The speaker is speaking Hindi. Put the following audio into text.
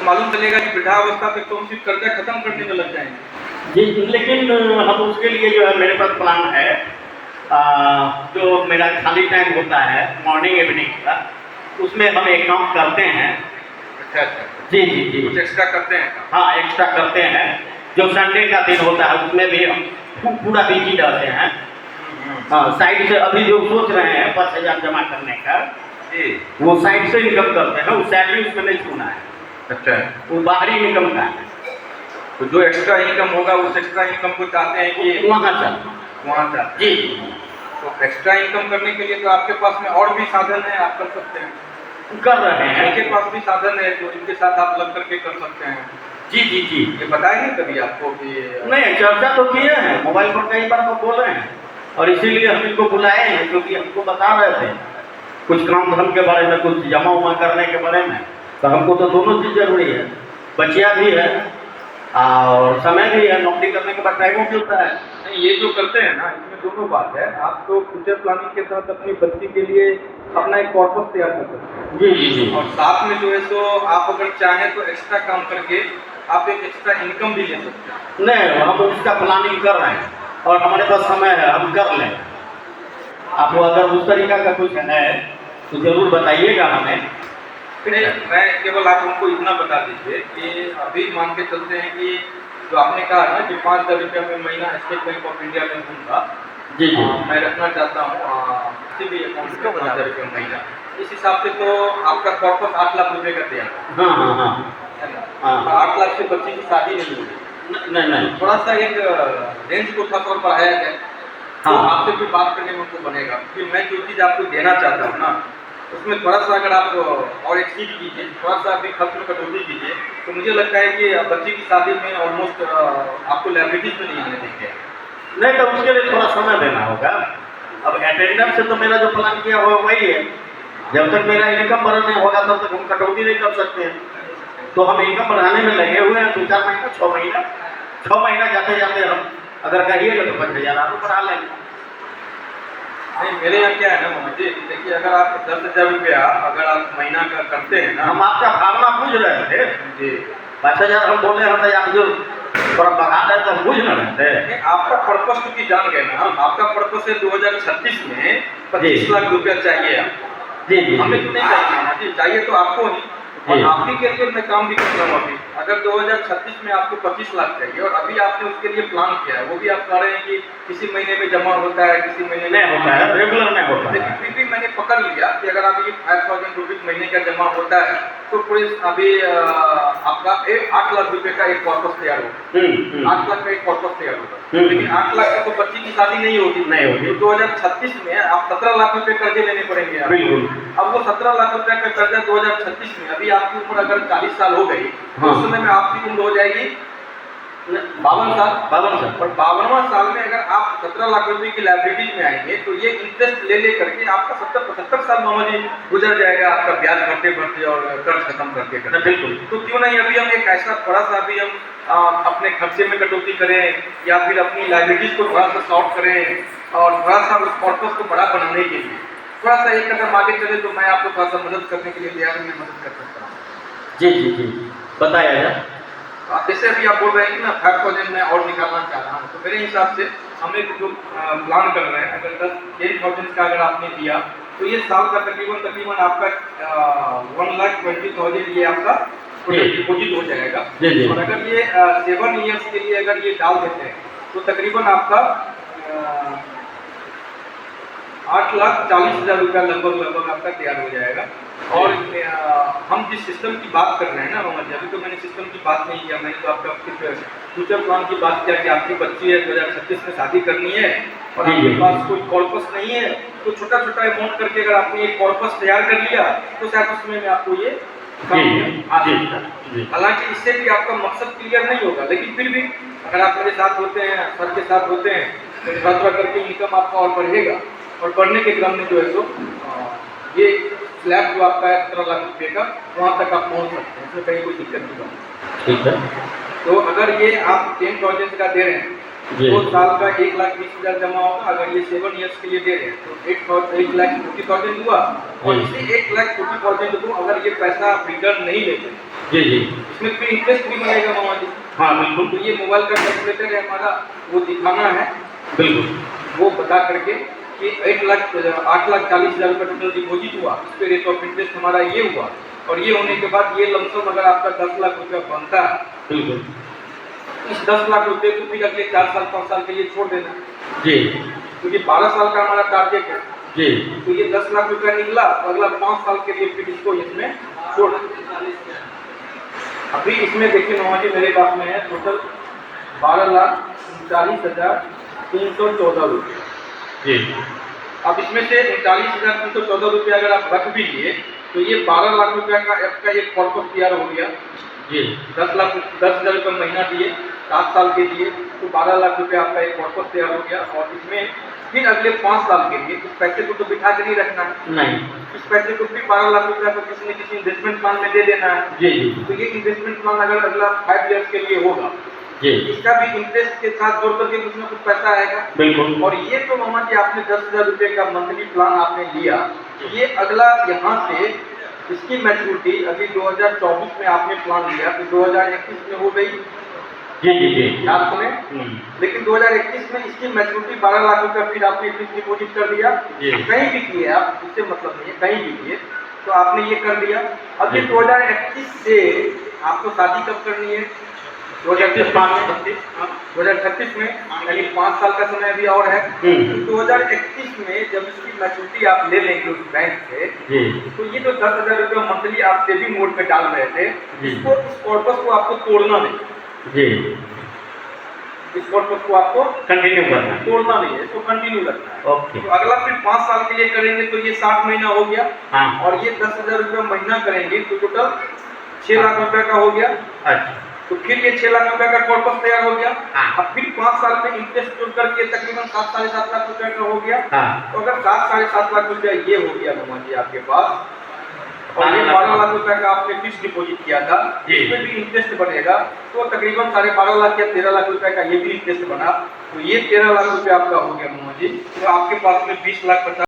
मालूम चलेगा कि वृद्धावस्था पे तो हम सिर्फ कर्जा खत्म करने में लग जाएंगे। जी, लेकिन हम उसके लिए जो है मेरे पास प्लान है। जो मेरा खाली टाइम होता है मॉर्निंग इवनिंग का, उसमें हम एक काम करते हैं। अच्छा अच्छा, जी जी जी, कुछ एक्स्ट्रा करते हैं काम? हाँ एक्स्ट्रा करते हैं। जो संडे का दिन होता है उसमें भी हम पूरा बिजी रहते हैं। हाँ, साइड से अभी जो सोच रहे हैं 5,000 जमा करने का, जी, वो साइड से इनकम करते हैं। वो सैलरी उसमें नहीं छूना है, अच्छा। वो बाहरी इनकम का है। तो जो एक्स्ट्रा इनकम होगा उस एक्स्ट्रा इनकम को चाहते हैं कि वहाँ चल वहाँ चाहते हैं। जी, तो एक्स्ट्रा इनकम करने के लिए तो आपके पास में और भी साधन है, आप कर सकते हैं। कर रहे हैं। इनके पास भी साधन है तो इनके साथ आप लग करके कर सकते हैं। जी जी जी, ये बताएंगे कभी आपको कि नहीं चर्चा तो किए हैं, मोबाइल पर कई बार तो बोल रहे हैं, और इसीलिए हम इनको बुलाए हैं क्योंकि हमको बता रहे थे कुछ काम धर्म के बारे में, कुछ जमा उमा करने के बारे में। तो हमको तो दोनों चीज़ जरूरी है, बचिया भी है और समय भी है। नौकरी करने के बाद टाइम भी होता है। नहीं, ये जो करते हैं ना इसमें दोनों बात है। आप तो फ्यूचर प्लानिंग के साथ अपनी बच्ची के लिए अपना एक कॉर्पस तैयार कर सकते हैं। जी जी जी, और साथ में जो है सो आप अगर चाहें तो एक्स्ट्रा काम करके आप एक एक्स्ट्रा इनकम भी ले सकते हैं। नहीं हम उसका प्लानिंग कर रहे हैं और हमारे पास समय है, हम कर लें। आपको अगर उस तरीका का कुछ है तो जरूर बताइएगा हमें। मैं केवल आप उनको इतना बता दीजिए कि अभी मान के चलते हैं कि जो आपने कहा ना कि 5,000 रुपया में महीना स्टेट बैंक ऑफ इंडिया में दूंगा। जी जी, मैं रखना चाहता हूँ किसी भी अकाउंट में 5,000 रुपया महीना। इस हिसाब से तो आपका कॉर्पस 8 लाख रुपये का तैयार है। हाँ हाँ हाँ है ना? हाँ। तो 8 लाख से बच्ची की शादी नहीं होगी। नहीं नहीं, थोड़ा सा एक रेंज को थोड़ा सा बढ़ाया जाए तो हाँ। आपसे भी बात करने में उनको बनेगा कि मैं जो चीज़ आपको देना चाहता हूँ ना उसमें थोड़ा सा अगर आप और एक चीज़ कीजिए, थोड़ा सा अभी खर्च में कटौती कीजिए, तो मुझे लगता है कि बच्ची की शादी में ऑलमोस्ट आपको लाइबिलिटीज में नहीं आने देंगे। नहीं तो उसके लिए थोड़ा समय देना होगा। अब अटेंडेंस से तो मेरा जो प्लान किया हुआ वही है। जब तक मेरा इनकम बढ़ा नहीं होगा तब तक हम कटौती नहीं कर सकते हैं। तो हम इनकम बढ़ाने में लगे हुए हैं 2-4 महीना, 6 महीना जाते जाते हम अगर कहिएगा तो 5,000 और बढ़ा लेंगे। नहीं, मेरे यहाँ क्या है ना मोहम्मद जी, देखिए अगर आप 10,000 रुपया अगर आप महीना का करते हैं ना। हम आपका भावना बुझ रहे थे जी, 5,000 हम बोले हैं तो आप जो थोड़ा बढ़ा रहे तो हम बुझ न रहे थे। नहीं, आपका पर्पस क्योंकि जान गए ना हम, आपका पर्पस है 2036 में 25 लाख रुपया चाहिए आप। जी जी, हमें तो नहीं चाहिए ना जी, चाहिए तो आपको नहीं। और आप ही के लिए मैं काम भी कर रहा हूँ अभी। अगर 2036 में आपको 25 लाख चाहिए और अभी आपने उसके लिए प्लान किया है, वो भी आप कह रहे हैं कि किसी महीने में जमा होता है, किसी महीने में नहीं होता है, रेगुलर नहीं होता है। लेकिन फिर भी मैंने पकड़ लिया कि अगर आप ये 5,000 रुपीज महीने का जमा होता है तो पूरे अभी आपका 8 लाख रुपए का एक कॉर्पस तैयार होगा। 8 लाख का एक कॉर्पस तैयार होगा। लेकिन 8 लाख का तो बच्ची की शादी नहीं होगी। नहीं होगी। तो 2036 में आप 17 लाख रुपए कर्जे लेने पड़ेंगे आपको। बिल्कुल। अब वो 17 लाख रुपए का कर्जा 2036 में, अभी आपकी उम्र अगर 40 साल हो गई तो उस समय में आपकी उम्र हो जाएगी 52 साल। 52 साल। और 52वां साल में अगर आप 17 लाख रुपए की लाइबिलिटीज में आएंगे तो ये इंटरेस्ट ले करके आपका 70-75 साल मामा जी गुजर जाएगा, आपका ब्याज भरते भरते और कर्ज खत्म करते करते। बिल्कुल। तो क्यों नहीं अभी हम एक ऐसा थोड़ा सा अभी हम अपने खर्चे में कटौती करें या फिर अपनी लाइबिलिटीज को थोड़ा सा शॉर्ट करें और थोड़ा सा उस कॉर्पस को बड़ा बनाने के लिए थोड़ा सा एक कदम आगे चले तो मैं आपको थोड़ा सा मदद करने के लिए तैयार हूँ, मैं मदद कर सकता हूँ। जी जी जी, बताया जाए। जैसे अभी आप बोल रहे हैं कि ना 5,000 में और निकालना चाह रहा हूँ, तो मेरे हिसाब से हम एक जो प्लान कर रहे हैं, अगर 10,000 का अगर आपने दिया तो ये साल का तकरीबन आपका 1,20,000 ये आपका डिपोजिट हो जाएगा। और अगर ये 7 ईयर्स के लिए अगर ये डाल देते हैं तो तकरीबन आपका 8,40,000 रुपया लगभग आपका तैयार हो जाएगा। और हम जिस सिस्टम की बात कर रहे हैं ना मोहम्मद जी, अभी तो मैंने सिस्टम की बात नहीं किया, मैंने तो आपका फ्यूचर प्लान की बात किया कि आपकी बच्ची है 2036 में शादी करनी है और आपके पास कोई कॉर्पस नहीं है, तो छोटा छोटा अमाउंट करके अगर आपने एक कॉर्पस तैयार कर लिया तो शायद उस समय में आपको ये हालांकि इससे भी आपका मकसद क्लियर नहीं होगा, लेकिन फिर भी अगर आप मेरे साथ होते हैं, सर के साथ होते हैं, तो थोड़ा करके इनकम आपका और बढ़ेगा। और बढ़ने के क्रम में जो है तो ये स्लैब जो आपका है 17 लाख रुपये का, वहाँ तक आप पहुँच सकते हैं, इसमें कहीं कोई दिक्कत नहीं होगी। ठीक है। तो अगर ये आप 10,000 का दे रहे हैं तो साल का 1,20,000 जमा होगा। अगर ये 7 ईयर्स के लिए दे रहे हैं तो 8,40,000 हुआ। और इसे 1,40,000 को अगर ये पैसा आप रिटर्न नहीं लेते जी जी। इसमें फिर इंटरेस्ट भी मिलेगा मामा जी। हाँ बिल्कुल। तो ये मोबाइल का कैलकुलेटर है हमारा, वो दिखाना है, बिल्कुल। वो बता करके कि 8,40,000 रुपये टोटल डिपॉजिट हुआ, इस पे रेट ऑफ इंटरेस्ट हमारा ये हुआ, और ये होने के बाद ये लमसम अगर आपका 10 लाख रुपया बनता है, बिल्कुल। इस 10 लाख रुपये को फिर अगले 4 साल 5 साल के लिए छोड़ देना, जी क्योंकि 12 साल का हमारा टारगेट है। जी। तो ये 10 लाख रुपया निकला, तो अगला 5 साल के लिए फिर इसको इसमें छोड़ देना। अभी इसमें देखिए मामा जी, मेरे पास में है टोटल 12,39,314 रुपये। जी। अब इसमें से 39,314 रुपये अगर आप रख भी लिए, तो ये 12 लाख रुपया का आपका एक कॉर्पस तैयार हो गया। जी। 10,000 रुपये महीना दिए, 7 साल के दिए, तो 12 लाख रुपये आपका एक कॉर्पस तैयार हो गया। और इसमें फिर अगले 5 साल के लिए इस पैसे को तो बिठा के नहीं रखना है, नहीं। इस पैसे को फिर 12 लाख रुपया को किसी न किसी इन्वेस्टमेंट प्लान में दे देना है। जी जी। तो ये इन्वेस्टमेंट प्लान अगर अगला 5 ईयर्स के लिए होगा, जी। इसका भी इंटरेस्ट के साथ जोड़ करके कुछ ना कुछ पैसा आएगा। बिल्कुल। और ये तो मामा जी आपने 10,000 रुपये का मंथली प्लान आपने लिया, ये अगला यहाँ से इसकी मैच्योरिटी अभी 2024 में आपने प्लान लिया, तो 2021 में हो गई। जी जी जी। आप सुने, लेकिन 2021 में इसकी मैच्योरिटी 12 लाख रुपया फिर आपने फिक्स डिपॉजिट कर दिया। जी। कहीं भी किए आप, इससे मतलब नहीं है, कहीं भी किए तो आपने ये कर दिया। अब ये 2021 से आपको शादी कब करनी है? 2036 में, यानी 5 साल का समय अभी और है। तो 2031 में जब इसकी मैच्योरिटी आप ले लेंगे उस बैंक से, तो ये जो 10,000 रुपये मंथली आप सेविंग मोड पे डाल रहे थे, इसको, इस कॉर्पस को आपको तोड़ना नहीं। जी। इस कॉर्पस को आपको कंटिन्यू करना है, तोड़ना नहीं है, इसको कंटिन्यू रखना है। ओके। तो अगला फिर 5 साल के लिए करेंगे तो ये 60 महीना हो गया। हाँ। और ये 10,000 रुपये महीना करेंगे तो टोटल 6 लाख रुपए का हो गया। अच्छा। तो फिर ये 6 लाख रुपए का कॉर्पस तैयार हो गया। हाँ। अब फिर 5 साल में इंटरेस्ट जोड़ करके तकरीबन 7-7.5 लाख रुपए का हो गया। हाँ। तो अगर 7-7.5 लाख रुपया ये हो गया मामा जी आपके पास, और ये 12 12 लाख रुपए का आपने फिक्स डिपॉजिट किया था, इसमें भी इंटरेस्ट बढ़ेगा, तो तकरीबन 12.5 लाख या 13 लाख रुपए का ये भी इंटरेस्ट बना, तो ये 13 लाख रुपए आपका हो गया मामा जी। तो आपके पास में 20,50,000